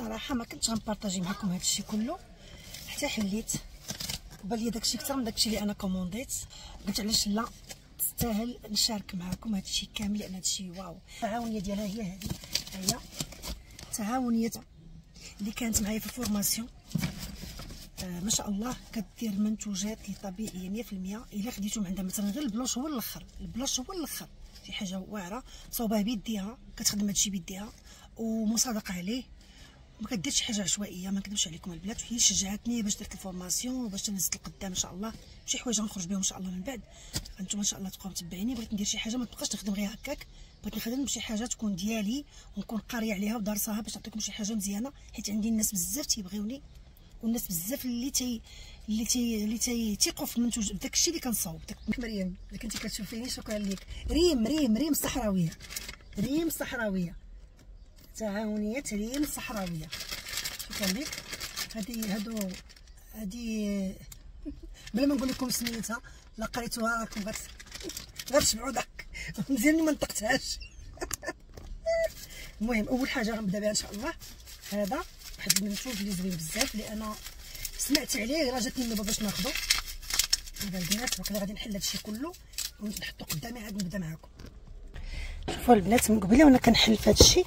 بصراحه ما كنتش غنبارطاجي معكم هذا الشيء كله حتى حليت وبان لي داكشي اكثر من داكشي اللي انا كومونديت. قلت علاش لا، تستاهل نشارك معكم هذا الشيء كامل لان هذا الشيء واو. التعاونيه ديالها هي هذه، هي التعاونيه اللي كانت معايا في الفورماسيون. ما شاء الله كدير منتوجات اللي طبيعيه 100%. الا خديتو من عندها مثلا غير البلوش هو الاخر، البلوش هو الاخر، شي حاجه واعره صوبها بيديها، كتخدم هادشي بيديها ومصادقه عليه، ما كديرش حاجه عشوائيه. ما نكذبش عليكم البنات، هي شجعتني باش درت الفورماسيون وباش نزلت لقدام ان شاء الله شي حوايج غنخرج بهم ان شاء الله من بعد. انتم ان شاء الله تبقاو متبعيني. بغيت ندير شي حاجه ما تبقاش نخدم غير هكاك، بغيت نخدم بشي حاجه تكون ديالي ونكون قاريه عليها ودارساها باش نعطيكم شي حاجه مزيانه، حيت عندي الناس بزاف تيبغيوني والناس بزاف اللي تيقوا في المنتوج داكشي اللي كنصاوب. مريم الا كنتي كتشوفيني شكرا ليك. ريم الصحراويه، ريم الصحراويه، تعاونيه ريم الصحراويه، شكرا ليك. هادي بلا ما نقول لكم سميتها، لا قريتوها راكم غتشبعوا ضحك مزيان ما نطقتهاش. المهم اول حاجه غنبدا بها ان شاء الله هذا واحد المنتوج اللي زوين بزاف اللي انا سمعت عليه راه جاتني النوبه باش ناخذو. هذا البنات وكذا غادي نحل هادشي كله ونحطو قدامي عاد نبدا معاكم. شوفوا البنات من قبيله وانا كنحل في هادشي،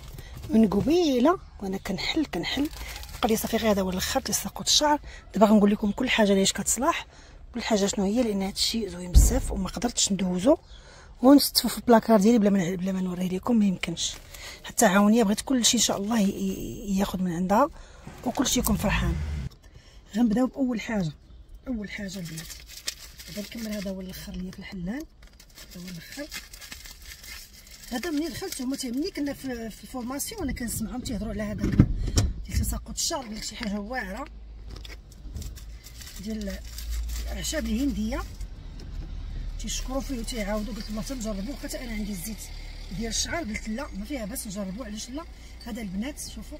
من قبيله وانا كنحل بقى لي صافي غير هذا هو الاخر تساقط الشعر. دابا غنقول لكم كل حاجه علاش كتصلاح، كل حاجه شنو هي، لان هادشي زوين بزاف وما قدرتش ندوزو ونستفو في البلاكار ديالي بلا ما نوريه لكم، ما يمكنش. حتى عاونيه بغيت كلشي ان شاء الله ياخذ من عندها وكلشي يكون فرحان. غنبداو باول حاجه، اول حاجه البنات غادي نكمل. هذا هو الاخر ليا في الحلان، هذا هو الاخر. هذا منين دخلت هما ملي كنا في الفورماسيون انا كنسمعهم تيهضروا على هذا ديال تساقط الشعر، قال لك شي حاجه واعره ديال الاعشاب الهنديه تيشكروا فيه وتيعاودوا. قلت الله تنجربوه، حتى انا عندي الزيت ديال الشعر قلت لا ما فيها بس نجربوه، علاش لا. هذا البنات شوفوا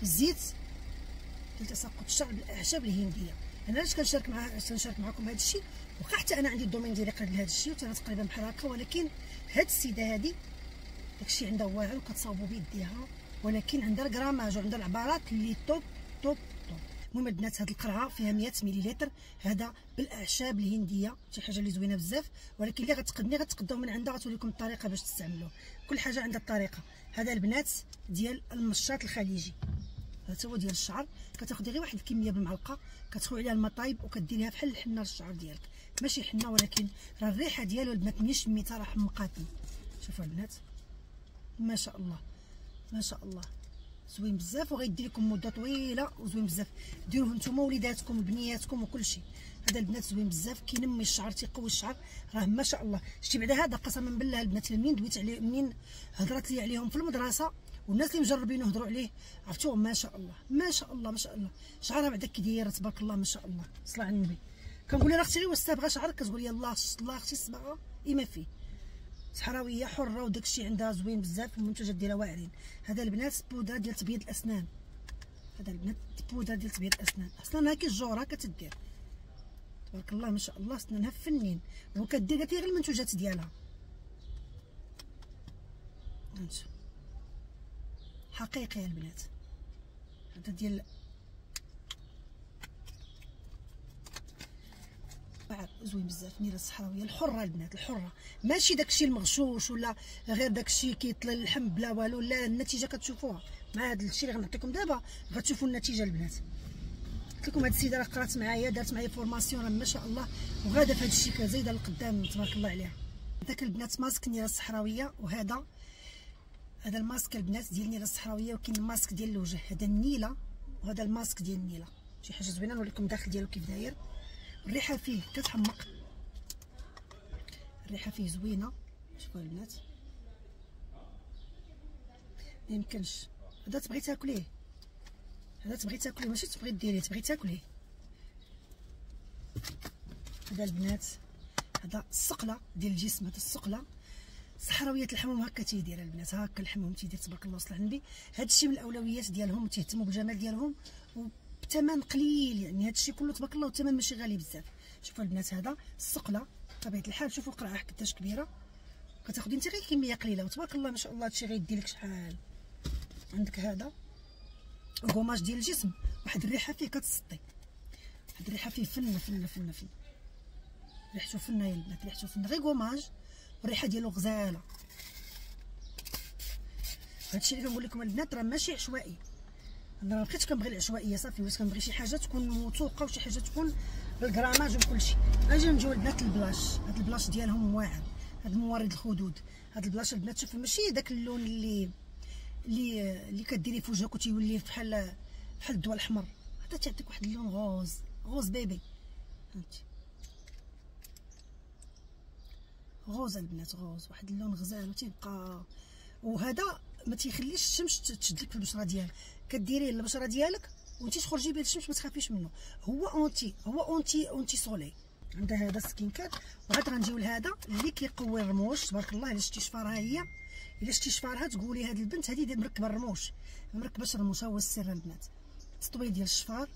الزيت ديال تساقط الشعر بالاعشاب الهنديه. انا علاش كنشارك معكم هذا الشيء، واخا حتى انا عندي الدومين ديالي قريب لهذا الشيء وتانا تقريبا بحال هكا، ولكن هاد السيده هادي داكشي عندها واعر وكتصاوبوا بيديها، ولكن عندها الكراماج وعندها العبارات اللي توب توب توب. المهم البنات هاد القرعه فيها 100 مليلتر، هذا بالاعشاب الهنديه، شي حاجه اللي زوينه بزاف. ولكن اللي غتقداو من عندها غتوري لكم الطريقه باش تستعملوه، كل حاجه عندها الطريقه. هذا البنات ديال المشاط الخليجي، هذا هو ديال الشعر. كتاخدي غير واحد الكميه بالمعلقه كتخوي عليها المطايب وكديريها بحال الحنه للشعر ديالك، ماشي حنه ولكن راه الريحه ديالو البنات ملي شميتها راه حمقاتني. شوفوا البنات ما شاء الله ما شاء الله زوين بزاف وغيدير لكم مده طويله وزوين بزاف. ديروه نتوما وليداتكم وبنياتكم وكل شيء. هذا البنات زوين بزاف كينمي الشعر تيقوي الشعر، راه ما شاء الله. شتي بعدا هذا قسما بالله البنات منين دويت عليه، منين هضرت لي عليهم في المدرسه والناس اللي مجربينه هضروا عليه عرفتوه ما شاء الله ما شاء الله ما شاء الله. شعرها بعدا كي دايره تبارك الله ما شاء الله. صلاه على النبي. كنقول لها اختي واش تابغى شعرك كتقول لي الله اختي الصباغه ما فيه. صحراويه حره وداكشي عندها زوين بزاف، المنتوجات ديالها واعرين. هذا البنات بودره ديال تبييض الاسنان، هذا البنات بودره ديال تبييض الاسنان، اصلا هاكي الجوره كتدير تبارك الله ما شاء الله. سنانها فنين وكدير غير المنتوجات ديالها حقيقي البنات. هذا ديال زوين بزاف. نيره الصحراويه الحره البنات، الحره ماشي داكشي المغشوش ولا غير داكشي كيطلي اللحم بلا والو، لا النتيجه كتشوفوها مع هذا الشيء اللي غنعطيكم دابا غتشوفوا النتيجه البنات. قلت لكم هاد السيده راه قرات معايا دارت معايا فورماسيون راه ما شاء الله وغاده في هذا الشيء زايده لقدام تبارك الله عليها. داك البنات ماسك نيره الصحراويه، وهذا الماسك البنات ديال نيره الصحراويه، وكاين الماسك ديال الوجه هذا النيله، وهذا الماسك ديال النيله شي حاجه زوينه. نوريكم الداخل ديالو كيف داير. الريحه فيه كتحمق، الريحه فيه زوينه. شوفوا البنات ما يمكنش. هذا تبغي تاكليه، هذا تبغي تاكليه ماشي تبغي ديريه، تبغي تاكليه. هذا البنات هذا السقله ديال الجسم، هذا السقله صحراويه الحموم هكا تيدير البنات، هكا الحموم تيدير تبارك الله وصل على النبي. هذا الشيء من الاولويات ديالهم وتيهتموا بالجمال ديالهم وبثمن قليل، يعني هذا الشيء كله تبارك الله والثمن ماشي غالي بزاف. شوفوا البنات هذا السقله بطبيعه الحال، شوفوا القرعه قداش كبيره، كتاخدي انت غير كميه قليله وتبارك الله ما شاء الله. هذا الشيء غيدير لك شحال. عندك هذا كوماج ديال الجسم، واحد الريحه فيه كتسطي، واحد الريحه فيه فنه فنه فنه فنه، ريحته فنه يا البنات، ريحته فنه، غير كوماج والريحه ديالو غزاله. هادشي اللي كنقول لكم البنات راه ماشي عشوائي، انا ما بقيتش كنبغي العشوائيه صافي، وليت كنبغي شي حاجه تكون موثوقه وشي حاجه تكون بالكراماج وكلشي. اجي نجيو البنات البلاش، هاد البلاش ديالهم واعر، هاد المورد الخدود، هاد البلاش البنات شوفوا ماشي داك اللون اللي كديري في وجهك وتيولي بحال الضوء الاحمر، حتى تعطيك واحد اللون غوز بيبي، فهمتي؟ غوز البنات، غوز، واحد اللون غزال وتيبقى. وهذا ما تيخليش الشمس تشدلك في البشره ديالك، كديريه للبشره ديالك وانتي تخرجي به للشمس ما تخافيش منه، هو اونتي سولي. عندها هذا سكين كات، وعاد غنجيو لهذا اللي كيقوي الرموش تبارك الله. الا شتي شفارها هي، الا شتي شفارها تقولي هذه البنت هذه مركبه الرموش، ما مركباش الرموش. ها هو السر البنات، التطويل ديال الشفار.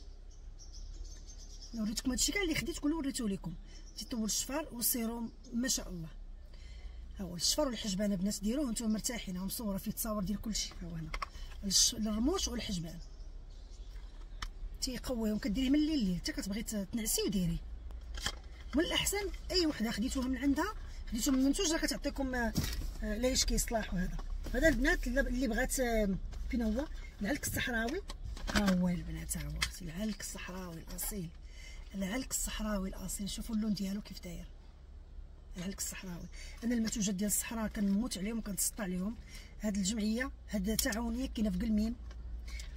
وريتكم هادشي كاع اللي خديت كله وريتو لكم. تيطول الشفار والسيروم ما شاء الله. ها هو الشفار والحجبان البنات ديروه نتوما مرتاحين، ها مصوره فيه التصاور ديال كلشي. ها هو هنا الرموش والحجبان تيقويهم، كديريه من الليل حتى كتبغي تنعسي وديري. من الاحسن اي وحده خديتوها من عندها، خديتو من المنتوج راه كتعطيكم ليش كيصلاح. وهذا هذا البنات اللي بغات فين هو العلك الصحراوي. ها هو البنات، ها هو اختي العلك الصحراوي الاصيل، العلك الصحراوي الاصيل. شوفوا اللون ديالو كيف داير، العلك الصحراوي. انا المنتوجات ديال الصحراء كنموت عليهم وكنتسطى عليهم. هاد الجمعيه هاد التعاونيه كاينه في قلميم،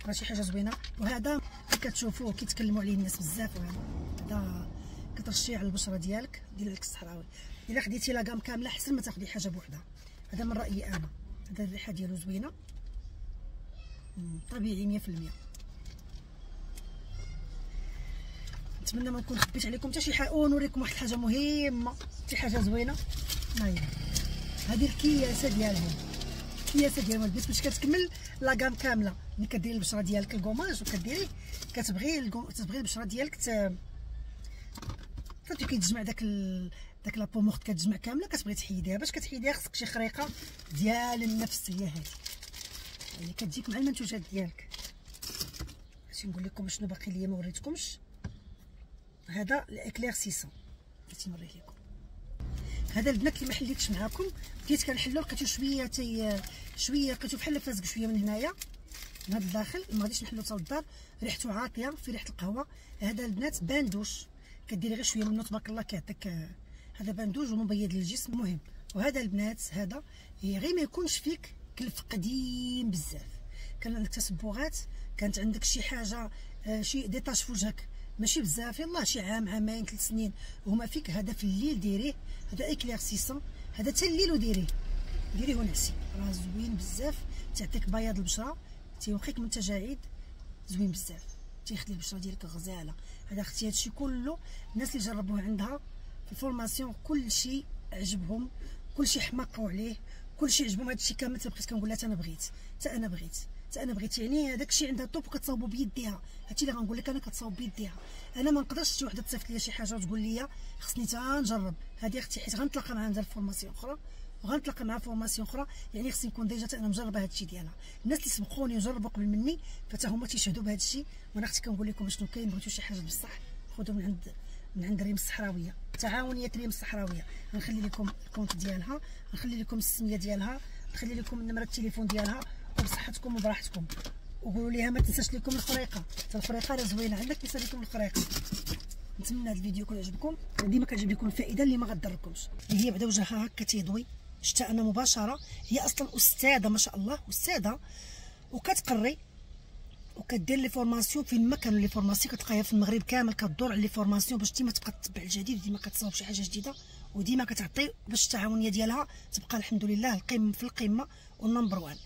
راه شي حاجه زوينه. وهذا كتشوفوه كيتكلموا عليه الناس بزاف، هذا كترشيه على البشره ديالك، ديال العلك الصحراوي. الا خديتي لاكام كامله احسن ما تاخدي حاجه بوحدها، هذا من رايي انا. هذا الريحه ديالو زوينه طبيعي 100%. نتمنى ما نكون خبيت عليكم حتى شي حاجه، ونوريكم واحد الحاجه مهمه، شي حاجه زوينه. ها هي هذه الكياسه ديالهم، الكياسه ديالهم البنات باش كتكمل لاكام كامله. ملي كديري البشره ديالك الكوماج وكديري كتبغي البشره ديالك صافي كيتجمع داك لابو مورت كتجمع كامله، كتبغي تحيديها. باش كتحيديها خصك شي خريقه ديال النفس، هي هذه اللي كتجيك مع المنتوجات ديالك. باش نقول لكم شنو باقي ليا ما وريتكمش. هذا الاكليرسيسون بغيت نوريه لكم. هذا البنات اللي ما حليتش معاكم، بديت كنحلو لقيتو شويه لقيتو بحال فازق شويه من هنايا من هذا الداخل، ما غاديش نحلو حتى للدار. ريحته عاطيه في ريحه القهوه. هذا البنات باندوش، كديري غير شويه منه تبارك الله كيعطيك. هذا باندوج ومبيض للجسم مهم. وهذا البنات هذا غير ما يكونش فيك كلف قديم بزاف، كان عندك تسبغات، كانت عندك شي حاجه شي ديطاش في وجهك ماشي بزاف، يلاه شي عام عامين 3 سنين وهما فيك، هذا في الليل ديريه. هذا اكليرسيسون، هذا حتى الليل وديريه ونعسي، راه زوين بزاف. تعطيك بياض البشره، تيوقيك من التجاعيد، زوين بزاف، تيخلي البشره ديالك غزاله. هذا اختي هادشي كله الناس اللي جربوه عندها في الفورماسيون كلشي عجبهم، كلشي حماقوا عليه، كلشي عجبهم. هادشي كامل بقيت كنقول لها حتى انا بغيت يعني هذاك الشيء عندها طوب وكتصاوبوا بيديها. هادشي اللي غنقول لك انا، كتصاوب بيديها. انا ما نقدرش شي وحده تصيفط لي شي حاجه وتقول لي خصني تا نجرب. هذه اختي حيت غنتلاقى معها ندير فورماسيون اخرى، وغنتلاقى مع فورماسيون اخرى، يعني خصني نكون ديجا انا مجربه هادشي ديالها. الناس اللي سبقوني وجربوا قبل مني فتا هما تيشهدوا بهذا الشيء. وانا اختي كنقول لكم شنو كاين، بغيتو شي حاجه بصح خذوا من عند ريم الصحراويه، تعاونيه ريم الصحراويه. غنخلي لكم الكونت ديالها، غنخلي لكم السميه ديالها، نخلي لكم نمره التليفون ديالها، وبصحتكم وبراحتكم. وقولوا ليها ما تنساش لكم الخريقه، حتى الخريقه راه زوينه عندك، تنسى لكم الخريقه. نتمنى هذا الفيديو يكون عجبكم، ديما كتجيب لكم الفائده اللي ما غضركمش. هي بعدا وجهها هكا تيضوي، شتا انا مباشره. هي اصلا استاذه ما شاء الله، استاذه، وكتقري وكدير لي فورماسيون فين ما كانوا لي فورماسيون، كتلقاها في المغرب كامل كدور على لي فورماسيون باش ديما تبقى تتبع الجديد، ديما كتصاوب شي حاجه جديده، وديما كتعطي باش التعاونيه ديالها تبقى الحمد لله في القمه والنمبر 1.